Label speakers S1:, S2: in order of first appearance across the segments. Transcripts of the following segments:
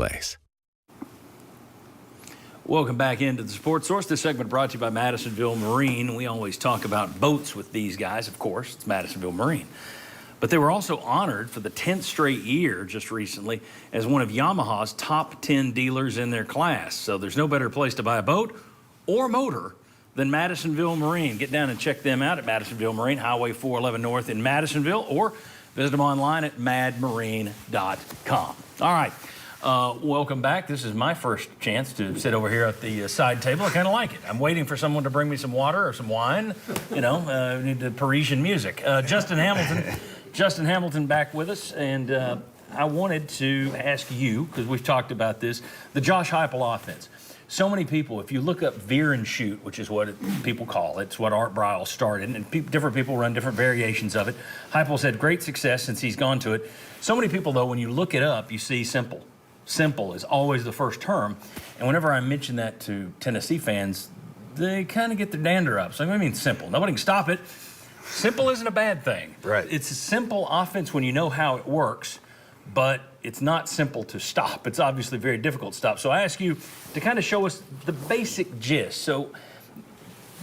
S1: place.
S2: Welcome back into the Sports Source. This segment brought to you by Madisonville Marine. We always talk about boats with these guys, of course. It's Madisonville Marine. But they were also honored for the 10th straight year just recently as one of Yamaha's top 10 dealers in their class. So there's no better place to buy a boat or motor than Madisonville Marine. Get down and check them out at Madisonville Marine, Highway 411 North in Madisonville, or visit them online at madmarine.com. All right. Welcome back. This is my first chance to sit over here at the side table. I kind of like it. I'm waiting for someone to bring me some water or some wine. You know, need the Parisian music. Justin Hamilton back with us, and I wanted to ask you, because we've talked about this, the Josh Heupel offense. So many people, if you look up veer and shoot, which is what people call it, it's what Art Briles started, and different people run different variations of it. Heupel's had great success since he's gone to it. So many people, though, when you look it up, you see simple. Simple is always the first term. And whenever I mention that to Tennessee fans, they kind of get their dander up. So I mean simple. Nobody can stop it. Simple isn't a bad thing.
S3: Right.
S2: It's a simple offense when you know how it works, but it's not simple to stop. It's obviously very difficult to stop. So I ask you to kind of show us the basic gist. So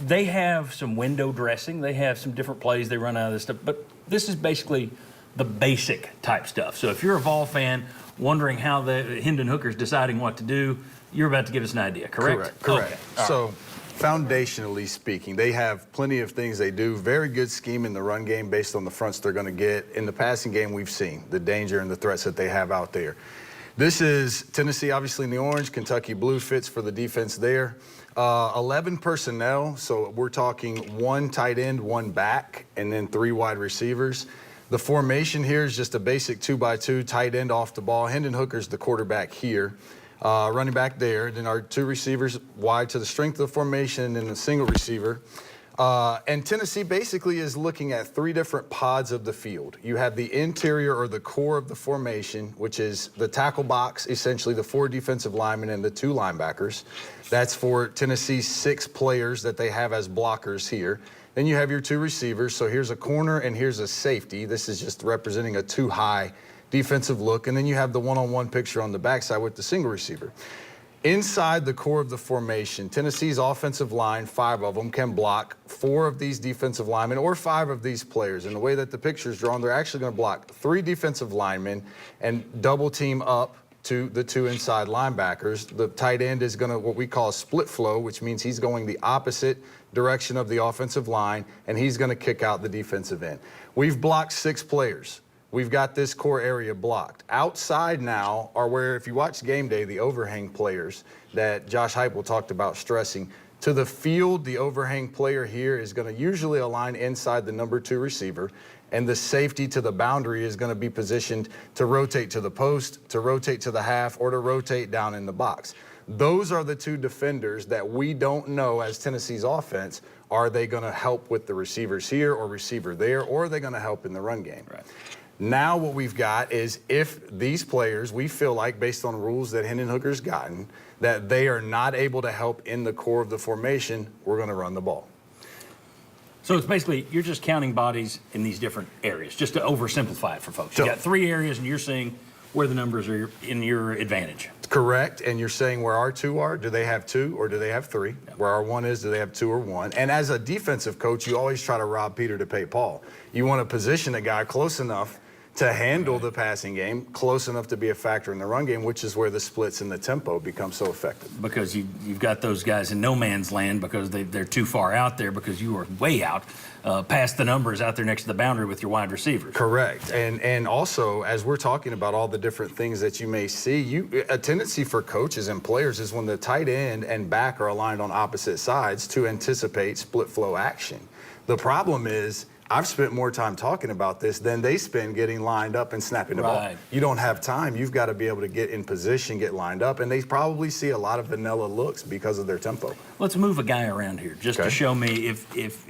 S2: they have some window dressing. They have some different plays they run out of this stuff. But this is basically the basic type stuff. So if you're a Vol fan wondering how the Hendon Hooker's deciding what to do, you're about to give us an idea, correct?
S3: Correct.
S2: Okay.
S3: So foundationally speaking, they have plenty of things they do. Very good scheme in the run game based on the fronts they're going to get. In the passing game, we've seen the danger and the threats that they have out there. This is Tennessee, obviously in the orange. Kentucky blue fits for the defense there. 11 personnel, so we're talking 1 tight end, 1 back, and then 3 wide receivers. The formation here is just a basic 2x2, tight end off the ball. Hendon Hooker's the quarterback here, running back there. Then our 2 receivers wide to the strength of the formation, and then a single receiver. And Tennessee basically is looking at 3 different pods of the field. You have the interior or the core of the formation, which is the tackle box, essentially the 4 defensive linemen and the 2 linebackers. That's for Tennessee's 6 players that they have as blockers here. Then you have your 2 receivers. So here's a corner and here's a safety. This is just representing a 2-high defensive look. And then you have the one-on-one picture on the backside with the single receiver. Inside the core of the formation, Tennessee's offensive line, 5 of them, can block 4 of these defensive linemen or 5 of these players. And the way that the picture is drawn, they're actually going to block 3 defensive linemen and double team up to the 2 inside linebackers. The tight end is going to what we call a split flow, which means he's going the opposite direction of the offensive line, and he's going to kick out the defensive end. We've blocked 6 players. We've got this core area blocked. Outside now are where, if you watch game day, the overhang players that Josh Heupel talked about stressing. To the field, the overhang player here is going to usually align inside the number 2 receiver, and the safety to the boundary is going to be positioned to rotate to the post, to rotate to the half, or to rotate down in the box. Those are the 2 defenders that we don't know as Tennessee's offense. Are they going to help with the receivers here or receiver there, or are they going to help in the run game?
S2: Right.
S3: Now what we've got is if these players, we feel like based on rules that Hendon Hooker's gotten, that they are not able to help in the core of the formation, we're going to run the ball.
S2: So it's basically, you're just counting bodies in these different areas, just to oversimplify it for folks. You got 3 areas, and you're seeing where the numbers are in your advantage.
S3: Correct, and you're saying where our 2 are, do they have 2 or do they have 3? Yep. Where our 1 is, do they have 2 or 1? And as a defensive coach, you always try to rob Peter to pay Paul. You want to position a guy close enough to handle the passing game, close enough to be a factor in the run game, which is where the splits and the tempo become so effective.
S2: Because you've got those guys in no man's land because they're too far out there because you are way out past the numbers out there next to the boundary with your wide receivers.
S3: Correct. And also, as we're talking about all the different things that you may see, a tendency for coaches and players is when the tight end and back are aligned on opposite sides to anticipate split flow action. The problem is, I've spent more time talking about this than they spend getting lined up and snapping the ball. You don't have time. You've got to be able to get in position, get lined up, and they probably see a lot of vanilla looks because of their tempo.
S2: Let's move a guy around here just to show me if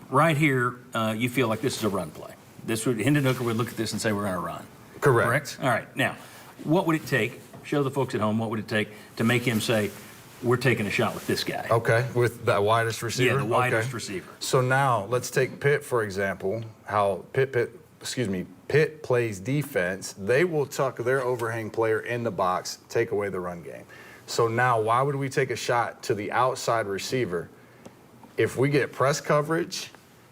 S2: right here you feel like this is a run play. Hendon Hooker would look at this and say we're going to run.
S3: Correct.
S2: All right. Now, what would it take? Show the folks at home what would it take to make him say, we're taking a shot with this guy.
S3: Okay, with the widest receiver?
S2: Yeah, the widest receiver.
S3: So now let's take Pitt, for example, how Pitt Pitt plays defense, they will tuck their overhang player in the box, take away the run game. So now why would we take a shot to the outside receiver if we get press coverage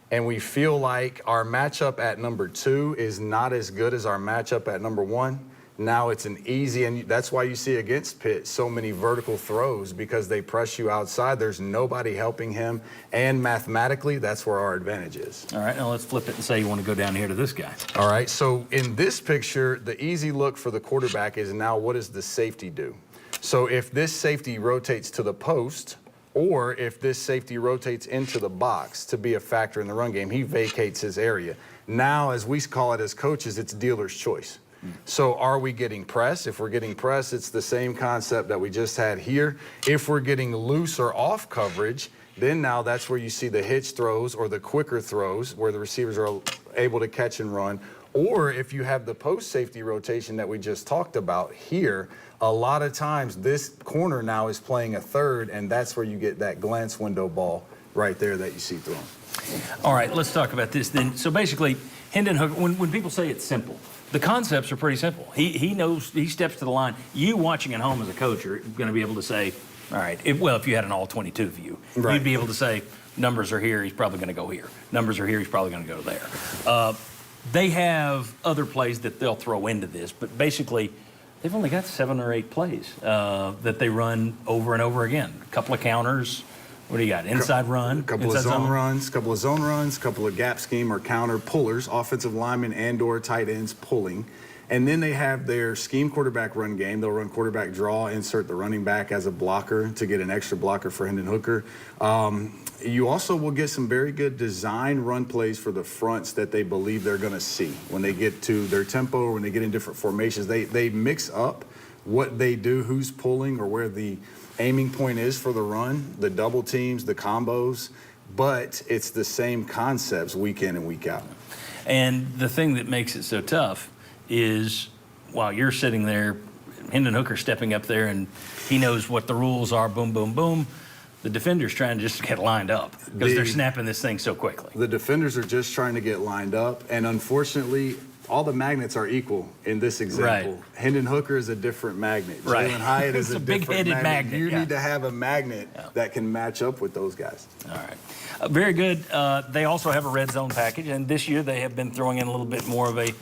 S3: and we feel like our matchup at number 2 is not as good as our matchup at number 1? Now it's an easy, and that's why you see against Pitt so many vertical throws, because they press you outside. There's nobody helping him, and mathematically, that's where our advantage is.
S2: All right, now let's flip it and say you want to go down here to this guy.
S3: All right, so in this picture, the easy look for the quarterback is now what does the safety do? So if this safety rotates to the post, or if this safety rotates into the box to be a factor in the run game, he vacates his area. Now, as we call it as coaches, it's dealer's choice. So are we getting press? If we're getting press, it's the same concept that we just had here. If we're getting loose or off coverage, then now that's where you see the hitch throws or the quicker throws where the receivers are able to catch and run. Or if you have the post safety rotation that we just talked about here, a lot of times this corner now is playing a third, and that's where you get that glance window ball right there that you see thrown.
S2: All right, let's talk about this then. So basically, Hendon Hooker, when people say it's simple, the concepts are pretty simple. He knows, he steps to the line. You watching at home as a coach are going to be able to say, all right, if you had an all 22 view,
S3: right,
S2: you'd be able to say, numbers are here, he's probably going to go here. Numbers are here, he's probably going to go there. They have other plays that they'll throw into this, but basically, they've only got 7 or 8 plays that they run over and over again. A couple of counters. What do you got? Inside run?
S3: A couple of zone runs, couple of gap scheme or counter pullers, offensive linemen and or tight ends pulling. And then they have their scheme quarterback run game. They'll run quarterback draw, insert the running back as a blocker to get an extra blocker for Hendon Hooker. You also will get some very good design run plays for the fronts that they believe they're going to see. When they get to their tempo or when they get in different formations, they mix up what they do, who's pulling or where the aiming point is for the run, the double teams, the combos, but it's the same concepts week in and week out.
S2: And the thing that makes it so tough is while you're sitting there, Hendon Hooker stepping up there and he knows what the rules are, boom, boom, boom. The defender's trying to just get lined up because they're snapping this thing so quickly.
S3: The defenders are just trying to get lined up, and unfortunately, all the magnets are equal in this example.
S2: Right.
S3: Hendon Hooker is a different magnet.
S2: Right.
S3: Jalen Hyatt is
S2: It's
S3: a
S2: a
S3: different
S2: big-headed magnet.
S3: You
S2: Yeah.
S3: need to have a magnet that can match up with those guys.
S2: All right. Very good. They also have a red zone package, and this year they have been throwing in a little bit more of a,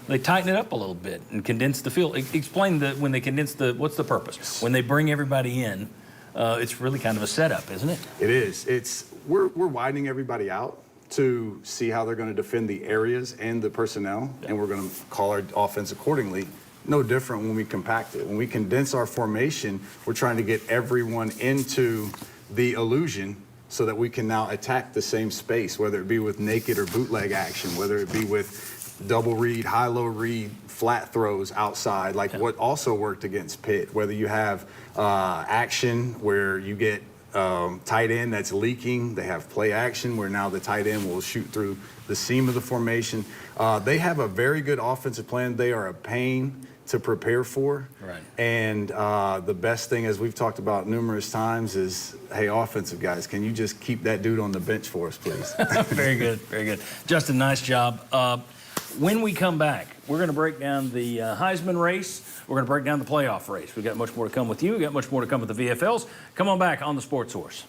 S2: they tighten it up a little bit and condense the field. Explain when they condense what's the purpose? When they bring everybody in, it's really kind of a setup, isn't it?
S3: It is. We're widening everybody out to see how they're going to defend the areas and the personnel, and we're going to call our offense accordingly. No different when we compact it. When we condense our formation, we're trying to get everyone into the illusion so that we can now attack the same space, whether it be with naked or bootleg action, whether it be with double read, high-low read, flat throws outside, like what also worked against Pitt, whether you have action where you get tight end that's leaking. They have play action where now the tight end will shoot through the seam of the formation. They have a very good offensive plan. They are a pain to prepare for.
S2: Right.
S3: And the best thing, as we've talked about numerous times, is, hey, offensive guys, can you just keep that dude on the bench for us, please?
S2: Very good, very good. Justin, nice job. When we come back, we're going to break down the Heisman race. We're going to break down the playoff race. We've got much more to come with you. We've got much more to come with the VFLs. Come on back on the Sports Source.